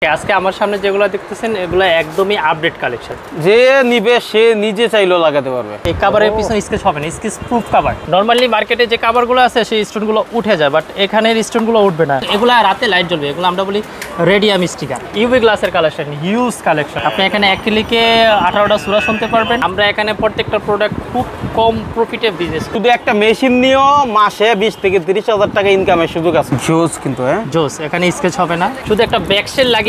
আজকে আমার সামনে যেগুলো দেখতেছেন এগুলো একদমই আপডেট কালেকশন। যে নিবে সে নিজে চাইলেও লাগাতে পারবে। এই কভারের পিছনে স্কেচ হবে না, স্কেচ প্রুফ কভার। নরমালি মার্কেটে যে কভারগুলো আছে সেই স্টোনগুলো উঠে যায়, বাট এখানের স্টোনগুলো উঠবে না। এগুলো রাতে লাইট জ্বলবে, এগুলো আমরা বলি রেডিয়াম স্টিকার। ইউভি গ্লাসের কালেকশন, হিউজ কালেকশন। আপনি এখানে অ্যাক্রিলিকে 18টা সূরা শুনতে পারবেন। আমরা এখানে প্রত্যেকটা প্রোডাক্ট খুব কম প্রফিটে বিজনেস। শুধু একটা মেশিন নিয়েও মাসে 20 থেকে 30,000 টাকা ইনকামের সুযোগ আছে। জোস কিন্তু জোস। এখানে স্কেচ হবে না, শুধু একটা ব্যাকসেল লাগিয়ে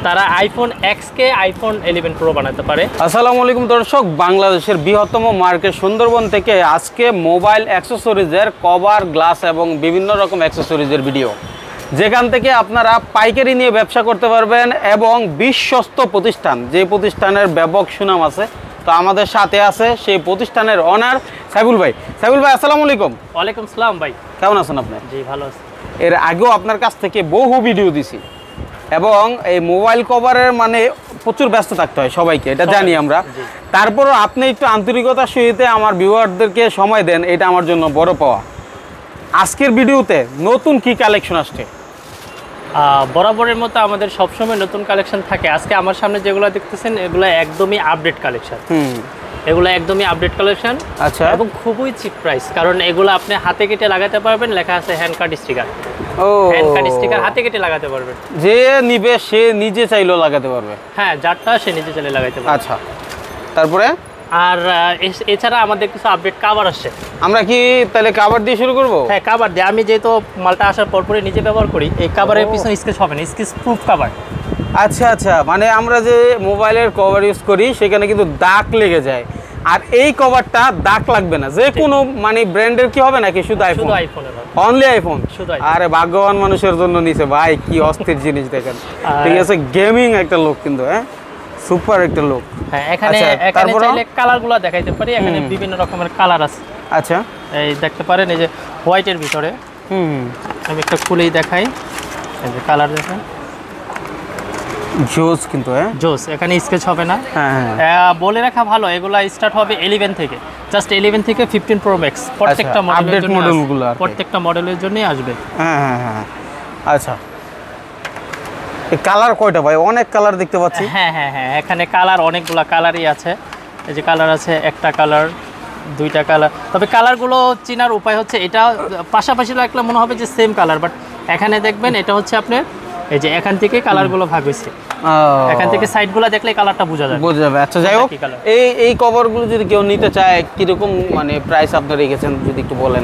তারা আইফোন এক্স কে আইফোন 11 প্রো বানাতে পারে। আসসালামু আলাইকুম দর্শক, বাংলাদেশের বৃহত্তম মার্কেট সুন্দরবন থেকে আজকে মোবাইল অ্যাক্সেসরিজের কভার, গ্লাস এবং বিভিন্ন রকম অ্যাক্সেসরিজের ভিডিও, যেখান থেকে আপনারা পাইকারি নিয়ে ব্যবসা করতে পারবেন এবং বিশ্বস্ত প্রতিষ্ঠান, যে প্রতিষ্ঠানের ব্যাপক সুনাম আছে। তো আমাদের সাথে আছে সেই প্রতিষ্ঠানের অনার সাইফুল ভাই। সাইফুল ভাই, আসসালামু আলাইকুম। ওয়ালাইকুম সালাম ভাই, কেমন আছেন আপনি? জি ভালো আছি। এর আগেও আপনার কাছ থেকে বহু ভিডিও দিছি এবং এই মোবাইল কভারের মানে প্রচুর ব্যস্ত থাকতে হয় সবাইকে, এটা জানি আমরা। তারপরও আপনি একটু আন্তরিকতার সহিত আমার ভিউয়ারদেরকে সময় দেন, এটা আমার জন্য বড় পাওয়া। আজকের ভিডিওতে নতুন কি কালেকশন আসছে? বরাবরের মতো আমাদের সবসময় নতুন কালেকশন থাকে। আজকে আমার সামনে যেগুলো দেখতেছেন এগুলো একদমই আপডেট কালেকশন। এগুলো একদমই আপডেট কালেকশন। আচ্ছা, এবং খুবই চিপ প্রাইস, কারণ এগুলো আপনি হাতে কেটে লাগাতে পারবেন। লেখা আছে হ্যান্ড কাট স্টিকার। ও, হ্যান্ড কাট স্টিকার হাতে কেটে লাগাতে পারবেন। যে নিবে সে নিজে চাইলেও লাগাতে পারবে। হ্যাঁ, যারটা সে নিজে চাইলে লাগাতে পারবে। আচ্ছা, তারপরে আর এছাড়া আমাদের কিছু আপডেট কাভার আসছে। আমরা কি তাহলে কাভার দিয়ে শুরু করব? হ্যাঁ, কাভার দিয়ে। আমি যেহেতু মালটা আসার পরপরই নিজে ব্যবহার করি, এই কাভারের পিছনে স্কেচ হবে না, স্কেচ প্রুফ কাভার। আচ্ছা আচ্ছা, মানে আমরা যে মোবাইলের কভার ইউজ করি সেখানে কিন্তু দাগ লেগে যায়, আর এই কভারটা দাগ লাগবে না। যে কোনো মানে ব্র্যান্ডের কি হবে নাকি শুধু আইফোন? শুধু আইফোনের হবে। Only iPhone? শুধু আইফোন। আরে ভাগ্যবান মানুষের জন্য নিছে ভাই, কি অস্থির জিনিস দেখেন। ঠিক আছে, গেমিং একটা লোক কিন্তু, সুপার একটা লোক। হ্যাঁ, এখানে চাইলে কালারগুলো দেখাইতে পারি। এখানে বিভিন্ন রকমের কালার আছে। আচ্ছা, এই দেখতে পারেন, এই যে হোয়াইটের ভিতরে। আমি একটা খুলেই দেখাই, এই যে কালার দেখেন, জোস কিন্তু। জোস। এখানে স্কেচ হবে না। হ্যাঁ, বলে রাখা ভালো, এগুলা স্টার্ট হবে 11 থেকে, জাস্ট 11 থেকে 15 প্রো ম্যাক্স। প্রত্যেকটা আপডেট মডেলগুলো, প্রত্যেকটা মডেলের জন্যই আসবে। হ্যাঁ হ্যাঁ হ্যাঁ। আচ্ছা, এই কালার কয়টা ভাই? অনেক কালার দেখতে পাচ্ছি। হ্যাঁ হ্যাঁ হ্যাঁ, এখানে কালার অনেকগুলা কালারই আছে। এই যে কালার আছে, একটা কালার, দুইটা কালার। তবে কালারগুলো চেনার উপায় হচ্ছে, এটা পাশাপাশি রাখলে মনে হবে যে সেম কালার, বাট এখানে দেখবেন এটা হচ্ছে আপনার এই যে এখান থেকে কালারগুলো ভাগ হয়েছে। এখান থেকে সাইডগুলো দেখলে কালারটা বোঝা যাবে। আচ্ছা, যাই হোক, এই কভারগুলো যদি কেউ নিতে চায় কিরকম মানে প্রাইস আপনি রেখেছেন যদি একটু বলেন।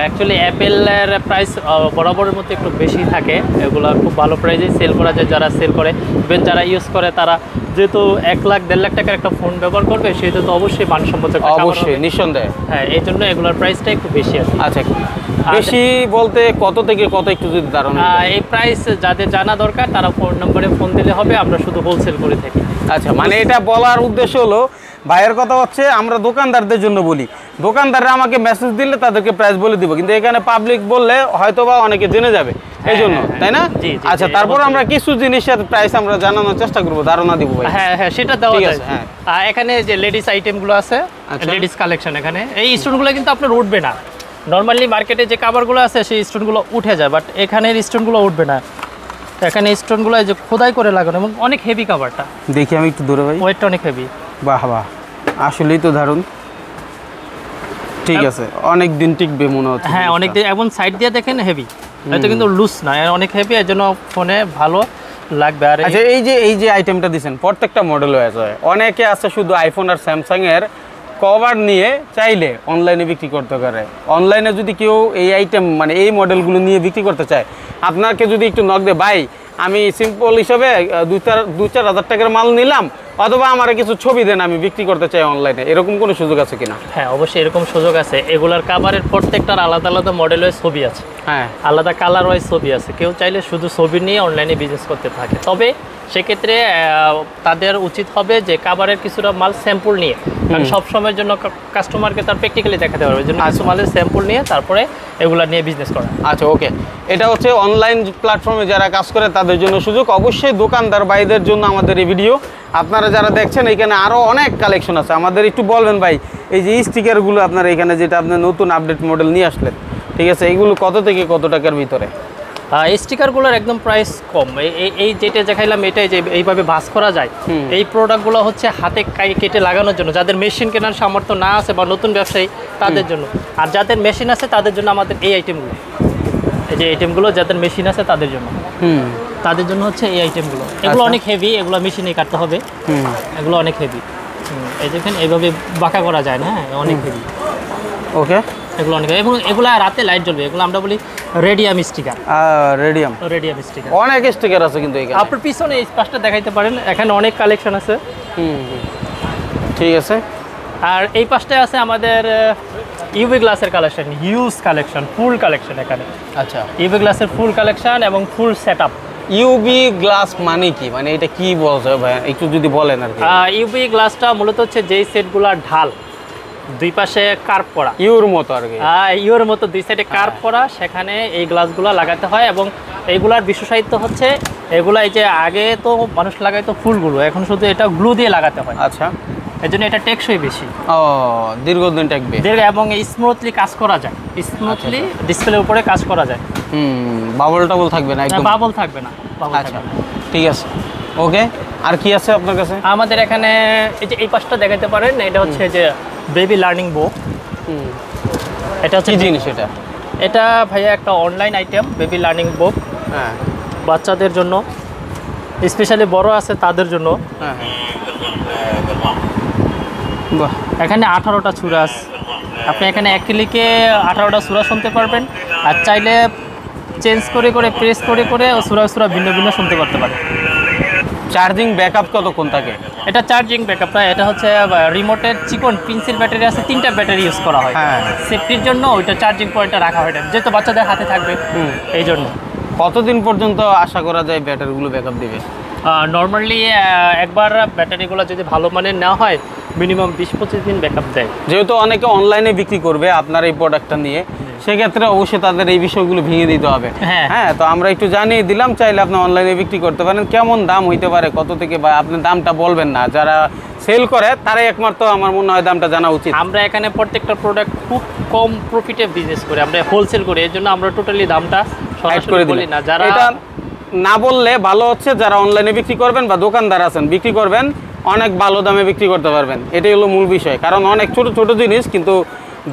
অ্যাকচুয়ালি অ্যাপেলের প্রাইস বরাবরের মতো একটু বেশি থাকে। এগুলো খুব ভালো প্রাইসে সেল করা যায়। যারা সেল করে, ইভেন যারা ইউজ করে, তারা যেহেতু 1 লাখ 1.5 লাখ টাকার একটা ফোন ব্যবহার করবে, সেহেতু তো অবশ্যই মানসম্মত, অবশ্যই নিঃসন্দেহে। হ্যাঁ, এই জন্য এগুলোর প্রাইসটা একটু বেশি আছে। আচ্ছা, বেশি বলতে কত থেকে কত একটু যদি ধারণা? এই প্রাইস যাদের জানা দরকার তারা ফোন নম্বরে ফোন দিলে হবে। আমরা শুধু হোলসেল করে থাকি। আচ্ছা, মানে এটা বলার উদ্দেশ্য হলো, ভাইয়ের কথা হচ্ছে আমরা দোকানদারদের জন্য বলি, দোকানদাররা আমাকে মেসেজ দিলে তাদেরকে প্রাইস বলে দিব, কিন্তু এখানে পাবলিক বললে হয়তোবা অনেকে জেনে যাবে, এই জন্য, তাই না? আচ্ছা, তারপর আমরা কিছু জিনিসের প্রাইস আমরা জানানোর চেষ্টা করব, ধারণা দিব ভাই। হ্যাঁ হ্যাঁ, সেটা দেওয়া যায়। এখানে যে লেডিস আইটেমগুলো আছে, লেডিস কালেকশন, এখানে এই স্টোনগুলো কিন্তু আপনার উঠবে না। নর্মালি মার্কেটে যে কাভারগুলো আছে সেই স্টোনগুলো উঠে যায়, বাট এখানের স্টোনগুলো উঠবে না। এখানে স্টোনগুলো যে খোদাই করে লাগানো এবং অনেক হেভি কাভারটা। দেখি আমি একটু দূরে ভাই, ওয়েটটা অনেক হেভি। বাহ বাহ, আসলেই তো দারুণ। ঠিক আছে, অনেক দিন টিকবে মনে হচ্ছে। হ্যাঁ, অনেক দিন। এবং সাইড দিয়ে দেখেন হেভি, এটা কিন্তু লুজ না, অনেক হেভি, এর জন্য ফোনে ভালো লাগবে। আর আচ্ছা, এই যে আইটেমটা দিয়েছেন প্রত্যেকটা মডেল হয়ে যায়। অনেকে আছে শুধু আইফোন আর স্যামসাং এর কভার নিয়ে চাইলে অনলাইনে বিক্রি করতে পারে। অনলাইনে যদি কেউ এই আইটেম মানে এই মডেলগুলো নিয়ে বিক্রি করতে চায়, আপনাকে যদি একটু নক দে, ভাই আমি সিম্পল হিসাবে 2-4 হাজার টাকার মাল নিলাম, অথবা আমার কিছু ছবি দেন, আমি বিক্রি করতে চাই অনলাইনে, এরকম কোনো সুযোগ আছে কিনা? হ্যাঁ, অবশ্যই এরকম সুযোগ আছে। এগুলার কাভারের প্রত্যেকটার আলাদা আলাদা মডেলের ছবি আছে। হ্যাঁ, আলাদা কালার ওয়াইজ ছবি আছে। কেউ চাইলে শুধু ছবি নিয়ে অনলাইনে বিজনেস করতে থাকে। তবে সেক্ষেত্রে তাদের উচিত হবে যে কাভারের কিছুটা মাল স্যাম্পল নিয়ে, কারণ সবসময়ের জন্য কাস্টমারকে তার প্র্যাকটিক্যালি দেখাতে পারবে, জন্য কিছু মালের স্যাম্পল নিয়ে তারপরে এগুলা নিয়ে বিজনেস করা। আচ্ছা, ওকে, এটা হচ্ছে অনলাইন প্ল্যাটফর্মে যারা কাজ করে তাদের জন্য সুযোগ। অবশ্যই দোকানদার ভাইদের জন্য আমাদের এই ভিডিও। আপনারা যারা দেখছেন, এখানে আরও অনেক কালেকশন আছে। আমাদের একটু বলবেন ভাই, এই যে স্টিকারগুলো আপনার এখানে যেটা আপনি নতুন আপডেট মডেল নিয়ে আসলেন, ঠিক আছে, এইগুলো কত থেকে কত টাকার ভিতরে? স্টিকারগুলোর একদম প্রাইস কম। এই যেটা দেখাইলাম এটাই যে এইভাবে ভাঁজ করা যায়, এই প্রোডাক্টগুলো হচ্ছে হাতে কেটে লাগানোর জন্য, যাদের মেশিন কেনার সামর্থ্য না আছে বা নতুন ব্যবসায়ী তাদের জন্য। আর যাদের মেশিন আছে তাদের জন্য আমাদের এই আইটেমগুলো, এই যে আইটেমগুলো যাদের মেশিন আছে তাদের জন্য, তাদের জন্য হচ্ছে এই আইটেমগুলো। এগুলো অনেক হেভি, এগুলো মেশিনে কাটতে হবে, এগুলো অনেক হেভি। এই দেখেন এইভাবে বাঁকা করা যায় না, হ্যাঁ অনেক হেভি। ওকে, এগুলো অনেক, এবং এগুলো রাতে লাইট জ্বলবে, এগুলো আমরা বলি রেডিয়াম স্টিকার। রেডিয়াম স্টিকার, অনেক স্টিকার আছে কিন্তু এখানে। আপনার পিছনে এই পাশটা দেখাইতে পারেন, এখানে অনেক কালেকশন আছে। ঠিক আছে। আর এই পাশটায় আছে আমাদের ইউভি গ্লাসের কালেকশন, হিউজ কালেকশন, ফুল কালেকশন এখানে। আচ্ছা, ইউভি গ্লাসের ফুল কালেকশন এবং ফুল সেটআপ। ইউভি গ্লাস মানে কি, মানে এটা কি বলছে ভাই, একটু যদি বলেন আর কি। ইউভি গ্লাসটা মূলত হচ্ছে যেই সেটগুলোর ঢাল দুই পাশে কার্ভ করা, ইউর মতো আর কি, ইউর মতো দুই সাইডে কার্ভ করা, সেখানে এই গ্লাসগুলো লাগাতে হয়। এবং এইগুলার বিশেষত্ব হচ্ছে এগুলা, এই যে আগে তো মানুষ লাগাইতো ফুলগুলো, এখন শুধু এটা গ্লু দিয়ে লাগাতে হয়। আচ্ছা, এই জন্য এটা টেকসই বেশি, দীর্ঘদিন টেকবে, এবং স্মুথলি কাজ করা যায়, স্মুথলি ডিসপ্লের উপরে কাজ করা যায়। বাবল টাবল থাকবে না, একদম বাবল থাকবে না। আচ্ছা, ঠিক আছে। ওকে, আর কি আছে আপনার কাছে? আমাদের এখানে এই যে এই পাশটা দেখাতে পারেন, এটা হচ্ছে যে বেবি লার্নিং বুক। এটা হচ্ছে কি জিনিস এটা? এটা ভাইয়া একটা অনলাইন আইটেম, বেবি লার্নিং বুক। হ্যাঁ, বাচ্চাদের জন্য, স্পেশালি বড় আছে তাদের জন্য। হ্যাঁ, এখানে 18টা সূরা আছে, আপনি এখানে এক ক্লিকে 18টা সূরা শুনতে পারবেন। আর চাইলে চেঞ্জ করে করে প্রেস করে করে সূরা ভিন্ন ভিন্ন শুনতে করতে পারেন। চার্জিং ব্যাকআপ কতক্ষণ থাকে? এটা চার্জিং ব্যাকআপটা, এটা হচ্ছে রিমোটের চিকন পেন্সিল ব্যাটারি আছে, 3টা ব্যাটারি ইউজ করা হয় সেফটির জন্য। ওইটা চার্জিং পয়েন্টটা রাখা হয়, যেহেতু বাচ্চাদের হাতে থাকবে এই জন্য। কতদিন পর্যন্ত আশা করা যায় ব্যাটারিগুলো ব্যাকআপ দিবে? নর্মালি একবার ব্যাটারিগুলো যদি ভালো মানের না হয় মিনিমাম 20-25 দিন ব্যাকআপ দেয়। যেহেতু অনেকে অনলাইনে বিক্রি করবে আপনার এই প্রোডাক্টটা নিয়ে, সেক্ষেত্রে অবশ্যই তাদের এই বিষয়গুলো ভেঙে দিতে হবে। হ্যাঁ, তো আমরা একটু জানিয়ে দিলাম, চাইলে আপনি অনলাইনে বিক্রি করতে পারেন। কেমন দাম হইতে পারে, কত থেকে, বা আপনি দামটা বলবেন না, যারা সেল করে তারাই একমাত্র আমার মনে হয় দামটা জানা উচিত। আমরা এখানে প্রত্যেকটা প্রোডাক্ট খুব কম প্রফিটে বিজনেস করি, আমরা হোলসেল করি, এর জন্য আমরা টোটালি দামটা সরাসরি বলি না। যারা এটা না বললে ভালো হচ্ছে, যারা অনলাইনে বিক্রি করবেন বা দোকানদার আছেন বিক্রি করবেন, অনেক ভালো দামে বিক্রি করতে পারবেন, এটাই হলো মূল বিষয়। কারণ অনেক ছোট ছোট জিনিস কিন্তু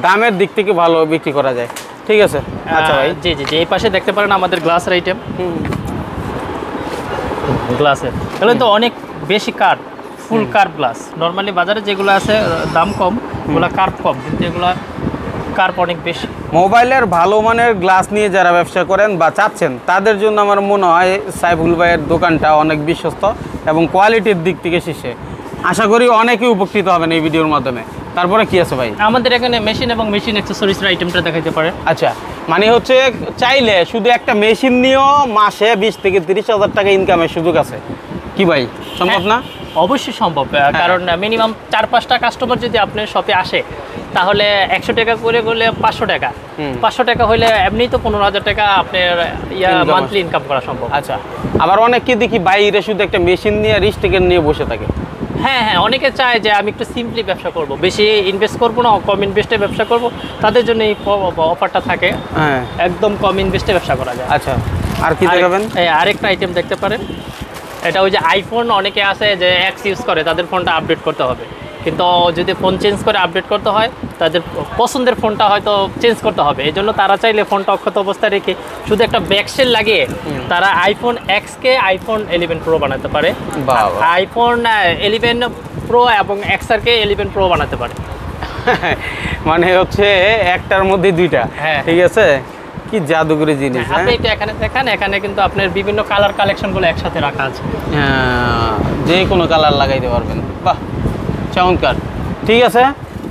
দামের দিক থেকে ভালো বিক্রি করা যায়। ঠিক আছে, আচ্ছা ভাই। জি জি জি, এই পাশে দেখতে পারেন আমাদের গ্লাসের আইটেম। গ্লাসের এগুলো তো অনেক বেশি কার্ভ, ফুল কার্ভ গ্লাস। নর্মালি বাজারে যেগুলো আছে দাম কম, ওগুলো কার্ভ কম, কিন্তু এগুলো কার্ভ অনেক বেশি। মোবাইলের ভালো মানের গ্লাস নিয়ে যারা ব্যবসা করেন বা চাচ্ছেন, তাদের জন্য আমার মনে হয় সাইফুল ভাইয়ের দোকানটা অনেক বিশ্বস্ত এবং কোয়ালিটির দিক থেকে শীর্ষে। আশা করি অনেকেই উপকৃত হবেন এই ভিডিওর মাধ্যমে। তারপরে কি আছে ভাই? আমাদের এখানে মেশিন এবং মেশিন অ্যাক্সেসরিজের আইটেমটা দেখাইতে পারে। আচ্ছা, মানে হচ্ছে চাইলে শুধু একটা মেশিন নিয়েও মাসে 20 থেকে 30 হাজার টাকা ইনকামের সুযোগ আছে কি ভাই, সম্ভব না? অবশ্যই সম্ভব, কারণ মিনিমাম 4-5টা কাস্টমার যদি আপনার শপে আসে, তাহলে 100 টাকা করে করলে 500 টাকা, 500 টাকা হলে এমনি তো 15,000 টাকা আপনার মান্থলি ইনকাম করা সম্ভব। আচ্ছা, আবার অনেককে দেখি বাইরে শুধু একটা মেশিন নিয়ে রিস্টেকের নিয়ে বসে থাকে। হ্যাঁ হ্যাঁ, অনেকে চায় যে আমি একটু সিম্পলি ব্যবসা করব, বেশি ইনভেস্ট করব না, কম ইনভেস্টে ব্যবসা করব, তাদের জন্য এই অফারটা থাকে। হ্যাঁ, একদম কম ইনভেস্টে ব্যবসা করা যায়। আচ্ছা, আর কি দেখাবেন? আরেকটা আইটেম দেখতে পারেন, এটা ওই যে আইফোন অনেকে আছে যে এক্স ইউজ করে, তাদের ফোনটা আপডেট করতে হবে, কিন্তু যদি ফোন চেঞ্জ করে আপডেট করতে হয়, তাদের পছন্দের ফোনটা হয়তো চেঞ্জ করতে হবে। এই জন্য তারা চাইলে ফোনটা অক্ষত অবস্থায় রেখে শুধু একটা ব্যাকসেল লাগিয়ে তারা আইফোন এক্সকে আইফোন 11 প্রো বানাতে পারে, আইফোন 11 প্রো এবং এক্সআরকে 11 প্রো বানাতে পারে। মানে হচ্ছে একটার মধ্যে দুইটা। হ্যাঁ, ঠিক আছে, কি জাদুকরি জিনিস। আপনি এটা এখানে দেখেন, এখানে কিন্তু আপনার বিভিন্ন কালার কালেকশনগুলো একসাথে রাখা আছে, যে কোনো কালার লাগাইতে পারবেন। বাহ, চমৎকার। ঠিক আছে,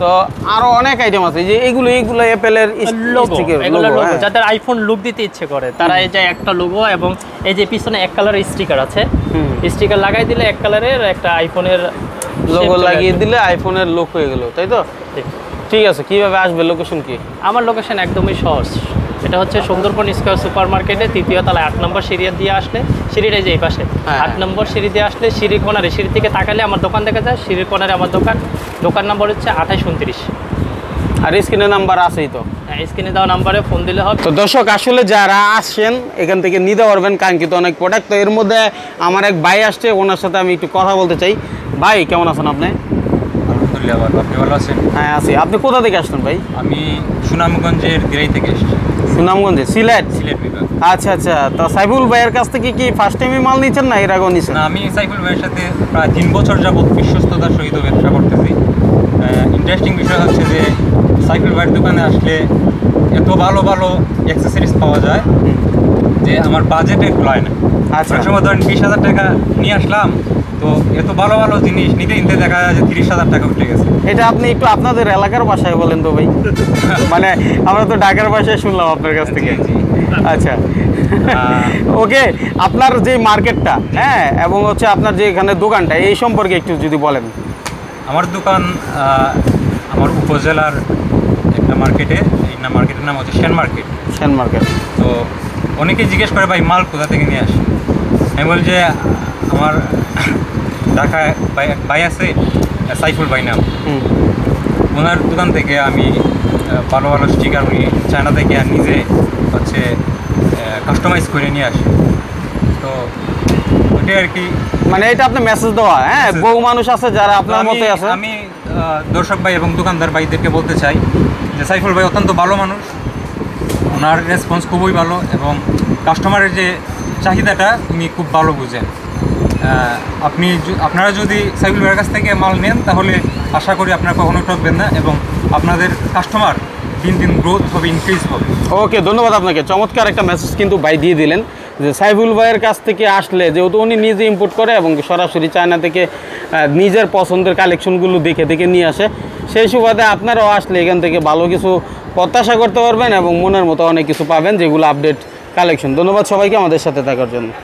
তো আরো অনেক আইটেম আছে, যে এগুলো অ্যাপেলের লোগো, যাদের আইফোন লুক দিতে ইচ্ছে করে তারা এই যে একটা লোগো এবং এই যে পিছনে এক কালারের স্টিকার আছে, স্টিকার লাগাই দিলে এক কালারের একটা আইফোনের লোগো লাগিয়ে দিলে আইফোনের লুক হয়ে গেল, তাই তো? ঠিক আছে, কিভাবে আসবে, লোকেশন কি? আমার লোকেশন একদমই সহজ, এটা হচ্ছে সুন্দরবন স্কয়ার সুপার মার্কেটে 3য় তলায় 8 নম্বর সিঁড়ি দিয়ে আসলে, সিঁড়িটা যে এই পাশে 8 নম্বর সিঁড়ি দিয়ে আসলে সিঁড়ির কোণারে, সিঁড়ি থেকে তাকালে আমার দোকান দেখা যায়, সিঁড়ির কোণারে আমার দোকান নাম্বার হচ্ছে 2829। আর স্ক্রিনে নাম্বার আছেই তো? স্ক্রিনে দেওয়া নাম্বারে ফোন দিলে হবে। তো দর্শক আসলে যারা আসেন এখান থেকে নিতে পারবেন কাঙ্ক্ষিত অনেক প্রোডাক্ট। তো এর মধ্যে আমার এক ভাই আসছে, ওনার সাথে আমি একটু কথা বলতে চাই। ভাই কেমন আছেন আপনি? আলহামদুলিল্লাহ ভালো, আপনি ভালো আছেন? হ্যাঁ আছি। আপনি কোথা থেকে আসলেন ভাই? আমি সুনামগঞ্জের দিরাই থেকে এসেছি। সুনামগঞ্জে, সিলেট? সিলেট বিভাগ। আচ্ছা আচ্ছা। তো সাইফুল ভাইয়ের কাছ থেকে কি ফার্স্ট টাইমই মাল নিচ্ছেন না এর আগেও নিচ্ছেন? না, আমি সাইফুল ভাইয়ের সাথে প্রায় 3 বছর যাবৎ বিশ্বস্ততার সহিত ব্যবসা করতেছি। ইন্টারেস্টিং বিষয় হচ্ছে যে সাইফুল ভাইয়ের দোকানে আসলে এত ভালো ভালো অ্যাক্সেসরিজ পাওয়া যায় যে আমার বাজেটে কুলায় না। আচ্ছা। অনেক সময় ধরেন 20,000 টাকা নিয়ে আসলাম, তো এত ভালো ভালো জিনিস নিতে নিতে দেখা যায় যে 30,000 টাকা উঠে গেছে। এটা আপনি একটু আপনাদের এলাকার ভাষায় বলেন তো ভাই। মানে আমরা তো ঢাকার ভাষায় শুনলাম আপনার কাছ থেকে। জি। আচ্ছা ওকে, আপনার যে মার্কেটটা, হ্যাঁ, এবং হচ্ছে আপনার যে এখানে দোকানটা, এই সম্পর্কে একটু যদি বলেন। আমার দোকান আমার উপজেলার একটা মার্কেটে, এই মার্কেটের নাম হচ্ছে সেন মার্কেট। সেন মার্কেট। তো অনেকেই জিজ্ঞেস করে ভাই মাল কোথা থেকে নিয়ে আসি। আমি বলি যে আমার ঢাকায় ভাই আছে সাইফুল ভাই নাম, ওনার দোকান থেকে আমি ভালো ভালো স্টিকার উনি চায়না থেকে আর নিজে হচ্ছে কাস্টমাইজ করে নিয়ে আসি। তো ওটাই আর কি, মানে এটা আপনি মেসেজ দেওয়া, হ্যাঁ, বহু মানুষ আছে যারা আপনার মতে আছে। আমি দর্শক ভাই এবং দোকানদার ভাইদেরকে বলতে চাই যে সাইফুল ভাই অত্যন্ত ভালো মানুষ, ওনার রেসপন্স খুবই ভালো এবং কাস্টমারের যে চাহিদাটা উনি খুব ভালো বুঝেন। আপনারা যদি সাইফুল ভাইয়ের কাছ থেকে মাল নেন তাহলে আশা করি আপনারা কখনো ঠকবেন না এবং আপনাদের কাস্টমার দিন দিন গ্রোথ হবে, ইনক্রিজ হবে। ওকে, ধন্যবাদ আপনাকে। চমৎকার একটা মেসেজ কিন্তু ভাই দিয়ে দিলেন যে সাইফুল ভাইয়ের কাছ থেকে আসলে, যেহেতু উনি নিজে ইম্পোর্ট করে এবং সরাসরি চায়না থেকে নিজের পছন্দের কালেকশনগুলো দেখে দেখে নিয়ে আসে, সেই সুবাদে আপনারাও আসলে এখান থেকে ভালো কিছু প্রত্যাশা করতে পারবেন এবং মনের মতো অনেক কিছু পাবেন, যেগুলো আপডেট কালেকশন। ধন্যবাদ সবাইকে আমাদের সাথে থাকার জন্য।